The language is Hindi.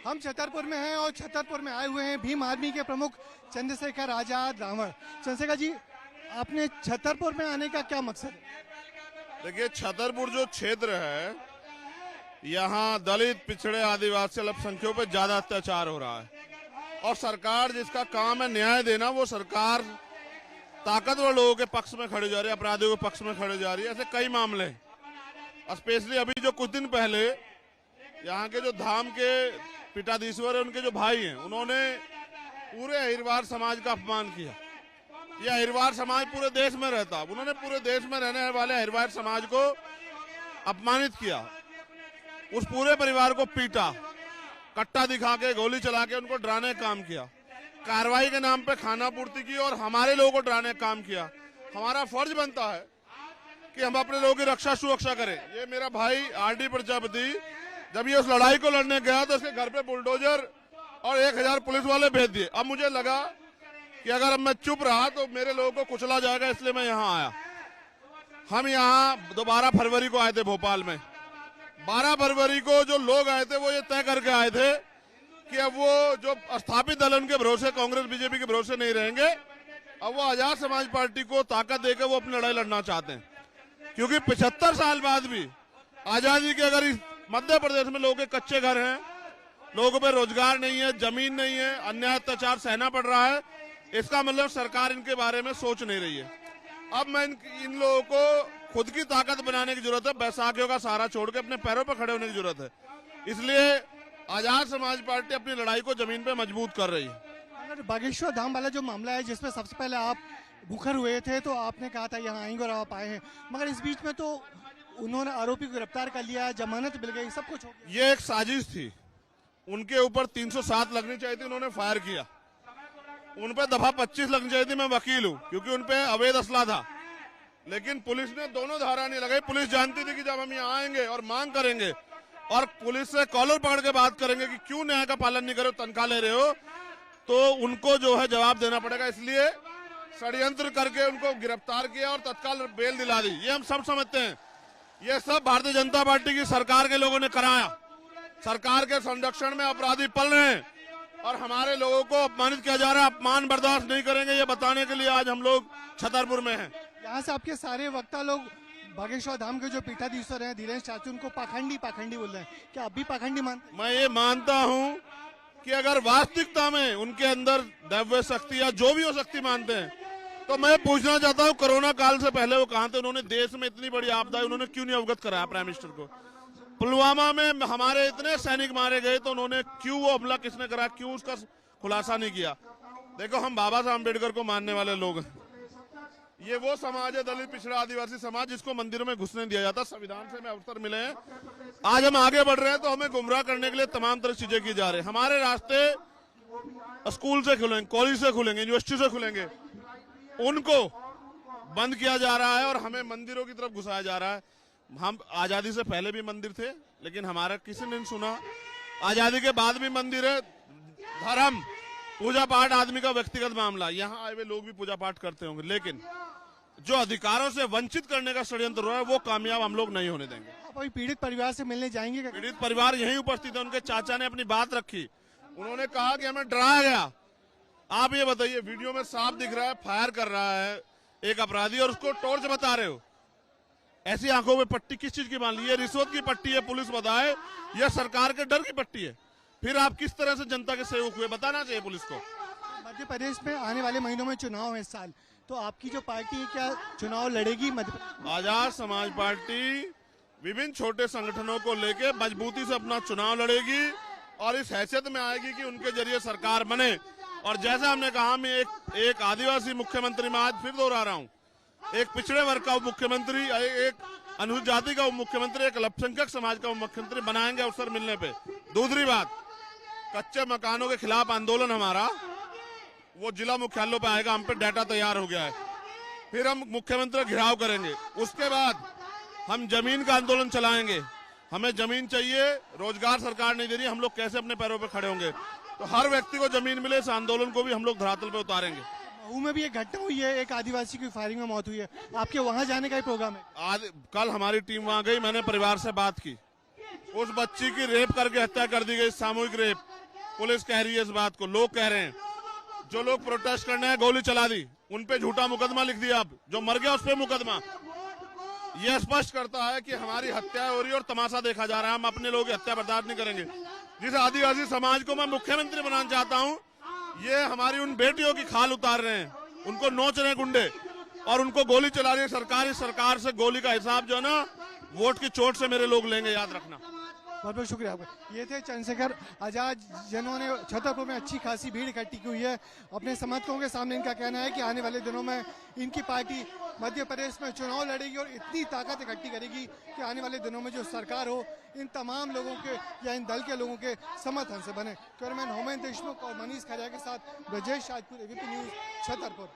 हम छतरपुर में हैं और छतरपुर में आए हुए हैं भीम आर्मी के प्रमुख चंद्रशेखर आजाद रावण। चंद्रशेखर जी, आपने छतरपुर में आने का क्या मकसद है? देखिए, छतरपुर जो क्षेत्र है, यहाँ दलित, पिछड़े, आदिवासी, अल्पसंख्यकों पे ज्यादा अत्याचार हो रहा है और सरकार जिसका काम है न्याय देना, वो सरकार ताकतवर लोगों के पक्ष में खड़े जा रही है, अपराधियों के पक्ष में खड़े जा रही है। ऐसे कई मामले, स्पेशली अभी जो कुछ दिन पहले यहाँ के जो धाम के पीठाधीश्वर है, उनके जो भाई हैं, उन्होंने पूरे अहिरवार समाज का अपमान किया। यह अहिरवार समाज पूरे देश में रहता, उन्होंने पूरे देश में रहने वाले अहिरवार समाज को अपमानित किया, उस पूरे परिवार को पीटा, कट्टा दिखा के, गोली चला के उनको डराने का काम किया, कार्रवाई के नाम पे खाना पूर्ति की और हमारे लोगों को डराने का काम किया। हमारा फर्ज बनता है कि हम अपने लोगों की रक्षा सुरक्षा करें। ये मेरा भाई आरडी प्रजापति जब ये उस लड़ाई को लड़ने गया तो उसके घर पे बुलडोजर और 1000 पुलिस वाले भेज दिए। अब मुझे लगा कि अगर अब मैं चुप रहा तो मेरे लोगों को कुचला जाएगा, इसलिए मैं यहाँ आया। हम यहाँ 12 फरवरी को आए थे भोपाल में। 12 फरवरी को जो लोग आए थे वो ये तय करके आए थे कि अब वो जो स्थापित दल उनके भरोसे, कांग्रेस बीजेपी के भरोसे नहीं रहेंगे। अब वो आजाद समाज पार्टी को ताकत देकर वो अपनी लड़ाई लड़ना चाहते हैं, क्योंकि 75 साल बाद भी आजादी के अगर मध्य प्रदेश में लोगों के कच्चे घर हैं, लोगों पे रोजगार नहीं है, जमीन नहीं है, अन्याय अत्याचार सहना पड़ रहा है, इसका मतलब सरकार इनके बारे में सोच नहीं रही है। अब मैं इन लोगों को खुद की ताकत बनाने की जरूरत है, बैसाखियों का सहारा छोड़ के अपने पैरों पर खड़े होने की जरूरत है। इसलिए आजाद समाज पार्टी अपनी लड़ाई को जमीन पे मजबूत कर रही है। अगर बागेश्वर धाम वाला जो मामला है, जिसमें सबसे पहले आप मुखर हुए थे, तो आपने कहा था यहाँ आएंगे और आप आए हैं, मगर इस बीच में तो उन्होंने आरोपी को गिरफ्तार कर लिया, जमानत मिल गई, सब कुछ हो गया। ये एक साजिश थी, उनके ऊपर 307 लगनी चाहिए थी, उन्होंने फायर किया। उन पे दफा 25 लगनी चाहिए थी। मैं वकील हूँ, क्योंकि उन पे अवैध असला था, लेकिन पुलिस ने दोनों धारा नहीं लगाई। पुलिस जानती थी कि जब हम यहाँ आएंगे और मांग करेंगे और पुलिस से कॉलर पकड़ के बात करेंगे कि क्यों न्याय का पालन नहीं कर रहे हो, तनख्वाह ले रहे हो, तो उनको जो है जवाब देना पड़ेगा। इसलिए षड्यंत्र करके उनको गिरफ्तार किया और तत्काल बेल दिला दी। ये हम सब समझते हैं, ये सब भारतीय जनता पार्टी की सरकार के लोगों ने कराया। सरकार के संरक्षण में अपराधी पल रहे हैं और हमारे लोगों को अपमानित किया जा रहा है। अपमान बर्दाश्त नहीं करेंगे, ये बताने के लिए आज हम लोग छतरपुर में हैं। यहाँ से आपके सारे वक्ता लोग बागेश्वर धाम के जो पीठाधीश्वर हैं धीरेन्द्र चाचू, उनको पाखंडी पाखंडी बोल रहे हैं, क्या आप भी पाखंडी मानते हैं? मैं ये मानता हूँ कि अगर वास्तविकता में उनके अंदर दैव्य शक्ति या जो भी हो शक्ति मानते हैं, तो मैं पूछना चाहता हूँ, कोरोना काल से पहले वो कहाँ थे? उन्होंने देश में इतनी बड़ी आपदा, उन्होंने क्यों नहीं अवगत कराया प्राइम मिनिस्टर को? पुलवामा में हमारे इतने सैनिक मारे गए, तो उन्होंने क्यों वो हमला किसने करा, क्यों उसका खुलासा नहीं किया? देखो, हम बाबा साहब अम्बेडकर को मानने वाले लोग हैं। ये वो समाज है, दलित, पिछड़ा, आदिवासी समाज, जिसको मंदिरों में घुसने दिया जाता। संविधान से हमें अवसर मिले हैं, आज हम आगे बढ़ रहे हैं, तो हमें गुमराह करने के लिए तमाम तरह चीजें की जा रही है। हमारे रास्ते स्कूल से खुलेंगे, कॉलेज से खुलेंगे, यूनिवर्सिटी से खुलेंगे, उनको बंद किया जा रहा है और हमें मंदिरों की तरफ घुसाया जा रहा है। हम आजादी से पहले भी मंदिर थे, लेकिन हमारा किसी ने नहीं सुना। आजादी के बाद भी मंदिर है। धर्म, पूजा पाठ आदमी का व्यक्तिगत मामला, यहाँ आए हुए लोग भी पूजा पाठ करते होंगे, लेकिन जो अधिकारों से वंचित करने का षड्यंत्र हो रहा है, वो कामयाब हम लोग नहीं होने देंगे। आप अभी पीड़ित परिवार से मिलने जाएंगे क्या? पीड़ित परिवार यहीं उपस्थित है, उनके चाचा ने अपनी बात रखी। उन्होंने कहा कि हमें डराया गया। आप ये बताइए, वीडियो में साफ दिख रहा है, फायर कर रहा है एक अपराधी और उसको टॉर्च बता रहे हो। ऐसी आंखों में पट्टी किस चीज की मान ली? ये रिश्वत की पट्टी है, पुलिस बताए, यह सरकार के डर की पट्टी है। फिर आप किस तरह से जनता के सेवक हुए, बताना चाहिए पुलिस को। मध्य प्रदेश में आने वाले महीनों में चुनाव है इस साल, तो आपकी जो पार्टी है क्या चुनाव लड़ेगी मध्य प्रदेश? आजाद समाज पार्टी विभिन्न छोटे संगठनों को लेकर मजबूती से अपना चुनाव लड़ेगी और इस हैसियत में आएगी कि उनके जरिए सरकार बने। और जैसा हमने कहा, मैं एक आदिवासी मुख्यमंत्री, मैं आज फिर दोहरा रहा हूँ, एक पिछड़े वर्ग का उप मुख्यमंत्री, एक अनुसूचित जाति का उप मुख्यमंत्री, एक अल्पसंख्यक समाज का उप मुख्यमंत्री बनाएंगे अवसर मिलने पे। दूसरी बात, कच्चे मकानों के खिलाफ आंदोलन हमारा वो जिला मुख्यालयों पे आएगा, हम पे डाटा तैयार हो गया है। फिर हम मुख्यमंत्री घेराव करेंगे, उसके बाद हम जमीन का आंदोलन चलाएंगे। हमें जमीन चाहिए, रोजगार सरकार नहीं दे रही, हम लोग कैसे अपने पैरों पे खड़े होंगे? तो हर व्यक्ति को जमीन मिले, इस आंदोलन को भी हम लोग धरातल पे उतारेंगे। महू में भी एक घटना हुई है, एक आदिवासी की फायरिंग में मौत हुई है, आपके वहां जाने का ही प्रोग्राम है? आज कल हमारी टीम वहां गई, मैंने परिवार से बात की। उस बच्ची की रेप करके हत्या कर दी गई, सामूहिक रेप। पुलिस कह रही है इस बात को, लोग कह रहे हैं। जो लोग प्रोटेस्ट करने हैं गोली चला दी, उन पे झूठा मुकदमा लिख दिया, अब जो मर गया उस पे मुकदमा। यह स्पष्ट करता है कि हमारी हत्या हो रही है और तमाशा देखा जा रहा है। हम अपने लोगों की हत्या बर्दाश्त नहीं करेंगे। जिस आदिवासी समाज को मैं मुख्यमंत्री बनाना चाहता हूं, ये हमारी उन बेटियों की खाल उतार रहे हैं, उनको नोच रहे हैं गुंडे और उनको गोली चला रही है सरकार। इस सरकार से गोली का हिसाब जो है ना, वोट की चोट से मेरे लोग लेंगे, याद रखना। बहुत बहुत शुक्रिया आपका। ये थे चंद्रशेखर आजाद, जिन्होंने छतरपुर में अच्छी खासी भीड़ इकट्ठी की हुई है। अपने समर्थकों के सामने इनका कहना है कि आने वाले दिनों में इनकी पार्टी मध्य प्रदेश में चुनाव लड़ेगी और इतनी ताकत इकट्ठी करेगी कि आने वाले दिनों में जो सरकार हो, इन तमाम लोगों के या इन दल के लोगों के समर्थन से बने। कैमरामैन होमेन देशमुख और मनीष खैरिया के साथ ब्रजेश राजपूत, एबीपी न्यूज, छतरपुर।